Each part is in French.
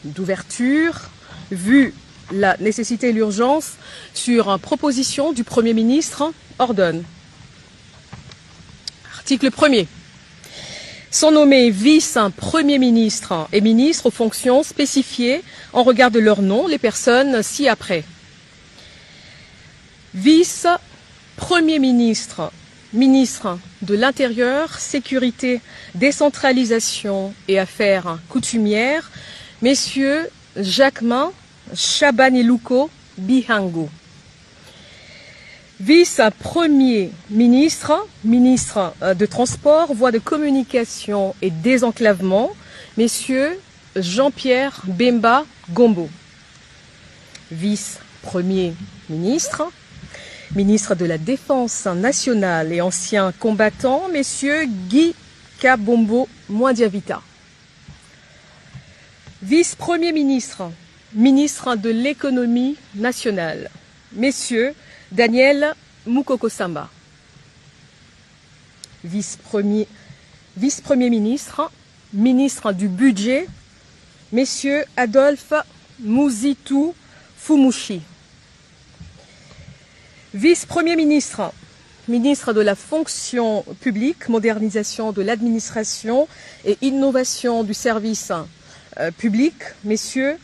d'ouverture, vu la nécessité et l'urgence, sur proposition du Premier ministre, ordonne. Article 1er. Sont nommés vice-premier ministre et ministres aux fonctions spécifiées en regard de leur nom les personnes ci-après. Vice-premier ministre, ministre de l'Intérieur, Sécurité, Décentralisation et Affaires coutumières, messieurs Jacquemin, Chabaneluko, Bihango. Vice-premier ministre, ministre de Transport, Voies de communication et désenclavement, messieurs Jean-Pierre Bemba Gombo. Vice-premier ministre, ministre de la Défense nationale et ancien combattant, messieurs Guy Kabombo Mwandiavita. Vice-premier ministre, ministre de l'économie nationale, messieurs Daniel Mukoko Samba. Vice-premier ministre, ministre du budget, messieurs Adolphe Muzitu Fumushi. Vice-premier ministre, ministre de la fonction publique, modernisation de l'administration et innovation du service public, messieurs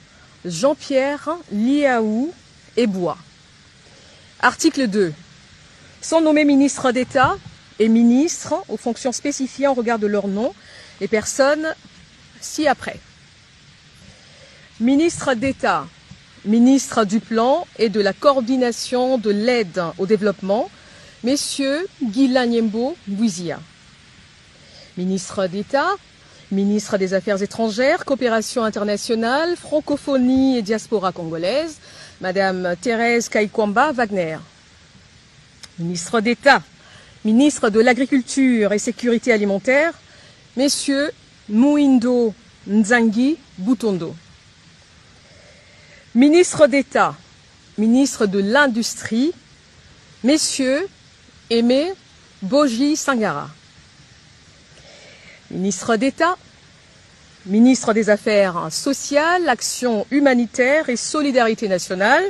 Jean-Pierre Liaou Ebois. Article 2. Sont nommés ministres d'État et ministres aux fonctions spécifiées en regard de leur nom les personnes ci-après. Ministre d'État, ministre du Plan et de la coordination de l'aide au développement, messieurs Guilain Nyembo Bouizia. Ministre d'État, ministre des Affaires étrangères, coopération internationale, francophonie et diaspora congolaise, Madame Thérèse Kaikwamba Wagner. Ministre d'État, ministre de l'Agriculture et Sécurité alimentaire, messieurs Mouindo Nzangi Boutondo. Ministre d'État, ministre de l'Industrie, messieurs Aimé Boji Sangara. Ministre d'État, ministre des Affaires sociales, Action humanitaire et solidarité nationale,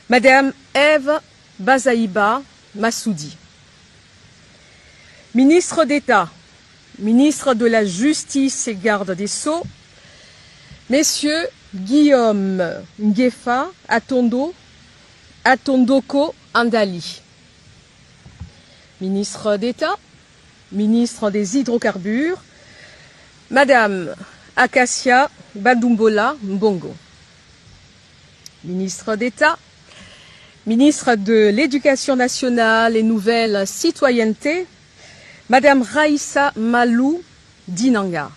Madame Ève Bazaïba Massoudi. Ministre d'État, ministre de la Justice et Garde des Sceaux, messieurs Guillaume Ngefa Atondoko Andali. Ministre d'État, ministre des Hydrocarbures, Madame Acacia Bandumbola Mbongo. Ministre d'État, ministre de l'Éducation nationale et nouvelle citoyenneté, Madame Raïssa Malou Dinanga.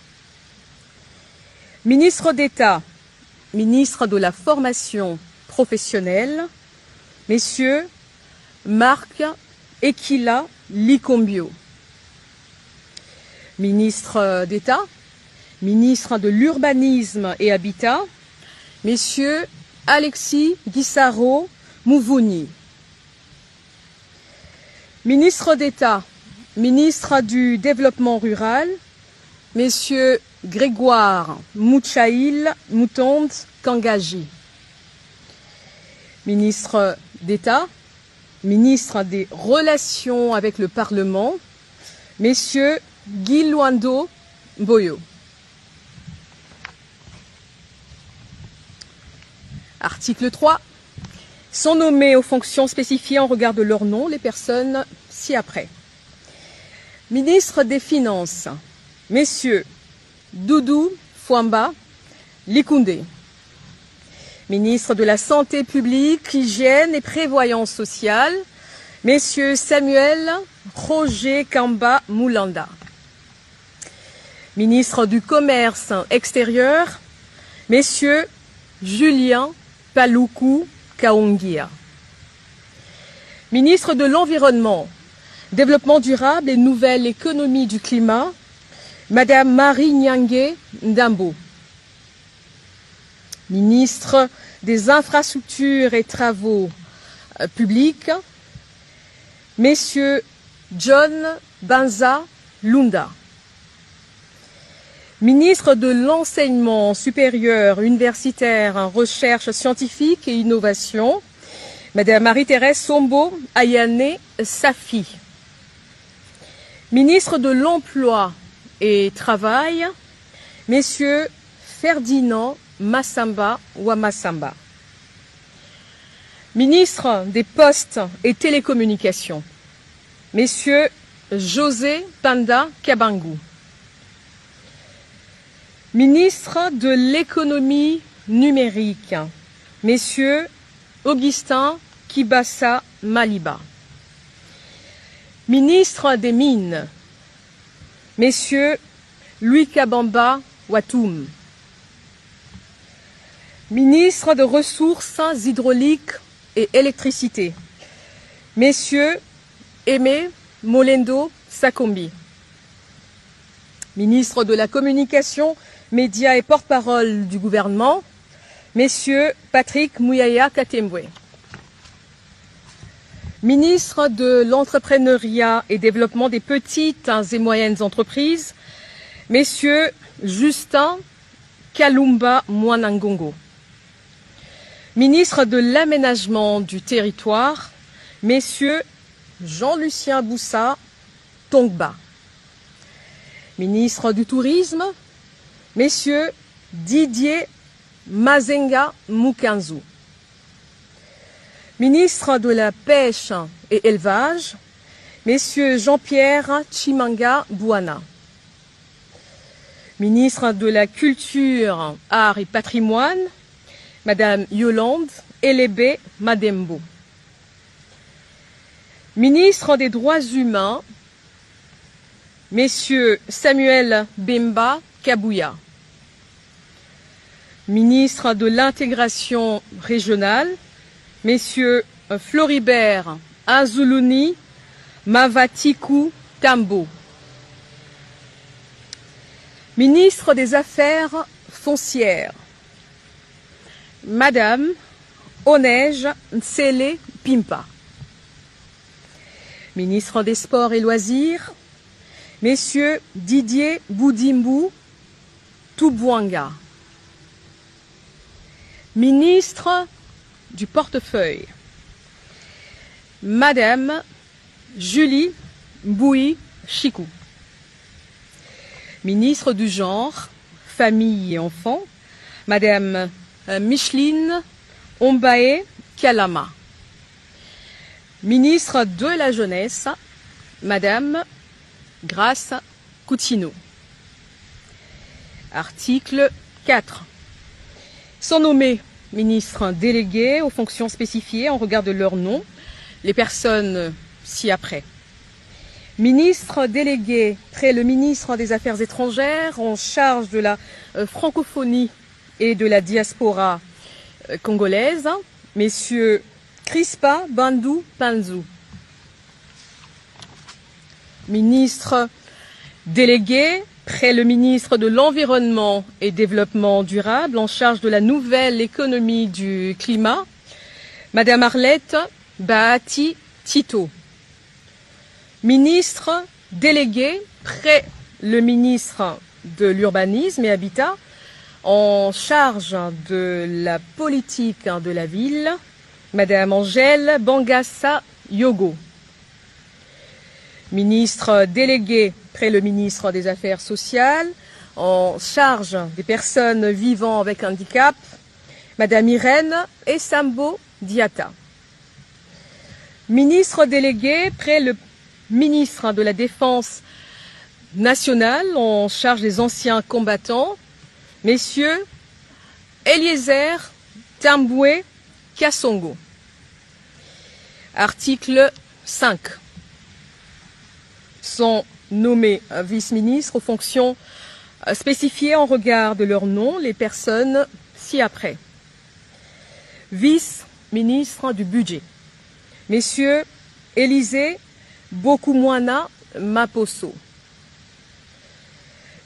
Ministre d'État, ministre de la formation professionnelle, messieurs Marc Ekila Likombio. Ministre d'État, ministre de l'Urbanisme et Habitat, messieurs Alexis Guissaro Mouvouni. Ministre d'État, ministre du Développement rural, messieurs Grégoire Mouchaïl Moutonde Kangaji. Ministre d'État, ministre des Relations avec le Parlement, messieurs Guy Luando Mboyo. Article 3. Sont nommés aux fonctions spécifiées en regard de leur nom les personnes ci-après. Ministre des Finances, messieurs Doudou Fouamba Likoundé. Ministre de la Santé publique, Hygiène et Prévoyance sociale, messieurs Samuel Roger Kamba Moulanda. Ministre du Commerce extérieur, messieurs Julien Paloukou Kaongia. Ministre de l'Environnement, Développement durable et nouvelle économie du climat, Madame Marie Nyangue Ndambo. Ministre des Infrastructures et Travaux publics, messieurs John Banza Lunda. Ministre de l'Enseignement supérieur, universitaire, recherche scientifique et innovation, Madame Marie-Thérèse Sombo Ayane Safi. Ministre de l'Emploi et Travail, Messieurs Ferdinand Massamba Ouamassamba. Ministre des Postes et Télécommunications, Messieurs José Panda Kabangou. Ministre de l'Économie numérique, Messieurs Augustin Kibassa Maliba. Ministre des Mines, Messieurs Louis Kabamba Watoum. Ministre de Ressources hydrauliques et électricité, Messieurs Aimé Molendo Sakombi. Ministre de la Communication, Médias et porte-parole du gouvernement, Messieurs Patrick Mouyaya Katembwe. Ministre de l'Entrepreneuriat et Développement des petites et moyennes entreprises, Messieurs Justin Kalumba Mwanangongo. Ministre de l'Aménagement du Territoire, Messieurs Jean-Lucien Boussa Tongba. Ministre du Tourisme, Messieurs Didier Mazenga Mukanzu. Ministre de la Pêche et Élevage, Messieurs Jean-Pierre Chimanga Bouana. Ministre de la Culture, Arts et Patrimoine, Madame Yolande Elébé Madembo. Ministre des Droits humains, Messieurs Samuel Bemba Kabouya. Ministre de l'Intégration régionale, Messieurs Floribert Azuluni Mavatiku Tambo. Ministre des Affaires foncières, Madame Onej Nsele Pimpa. Ministre des Sports et Loisirs, Messieurs Didier Boudimbu Toubouanga. Ministre du Portefeuille, Madame Julie Boui Chikou. Ministre du Genre, Famille et Enfants, Madame Micheline Ombaé Kalama. Ministre de la Jeunesse, Madame Grace Coutinho. Article 4. Sont nommés ministres délégués aux fonctions spécifiées en regard de leur nom, les personnes ci-après. Ministre délégué près le ministre des Affaires étrangères en charge de la francophonie et de la diaspora congolaise, Messieurs Crispa Bandou Panzou. Ministre délégué près le ministre de l'Environnement et Développement durable en charge de la nouvelle économie du climat, Madame Arlette Bahati Tito. Ministre délégué près le ministre de l'Urbanisme et Habitat en charge de la politique de la ville, Madame Angèle Bangassa Yogo. Ministre délégué près le ministre des Affaires sociales en charge des personnes vivant avec handicap, Madame Irène Essambo Diata. Ministre délégué près le ministre de la Défense nationale en charge des anciens combattants, Messieurs Eliezer Tamboué Kassongo. Article 5. Sont nommés vice-ministres aux fonctions spécifiées en regard de leur nom, les personnes ci-après. Vice-ministre du Budget, Messieurs Élisée Bokoumouana Maposo.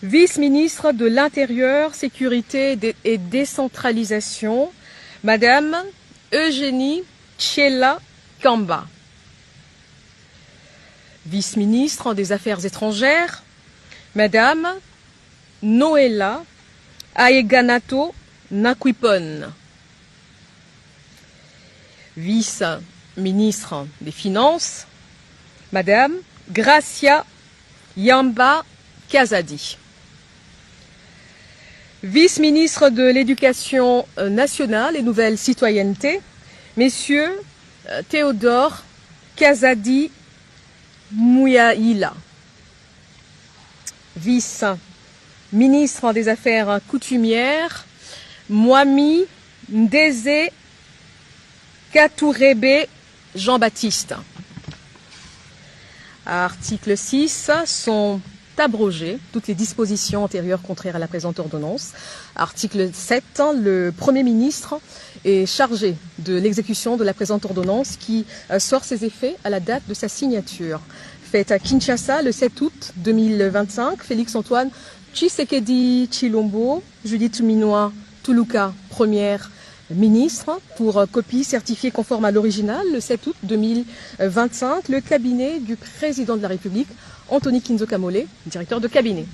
Vice-ministre de l'Intérieur, Sécurité et Décentralisation, Madame Eugénie Tchela Kamba. Vice-ministre des Affaires étrangères, Madame Noela Aeganato Nakwipon. Vice-ministre des Finances, Madame Gracia Yamba Kazadi. Vice-ministre de l'Éducation nationale et Nouvelle Citoyenneté, Messieurs Théodore Kazadi Mouyaïla. Vice-ministre des Affaires coutumières, Mwami Ndeze Katourebe Jean-Baptiste. Article 6 sont abrogées toutes les dispositions antérieures contraires à la présente ordonnance. Article 7, le Premier ministre est chargé de l'exécution de la présente ordonnance qui sort ses effets à la date de sa signature. Faite à Kinshasa le 7 août 2025, Félix-Antoine Tshisekedi Tshilombo, Judith Minwa Tuluka, première ministre, pour copie certifiée conforme à l'original le 7 août 2025, le cabinet du président de la République, Anthony Kinzo Kamole, directeur de cabinet.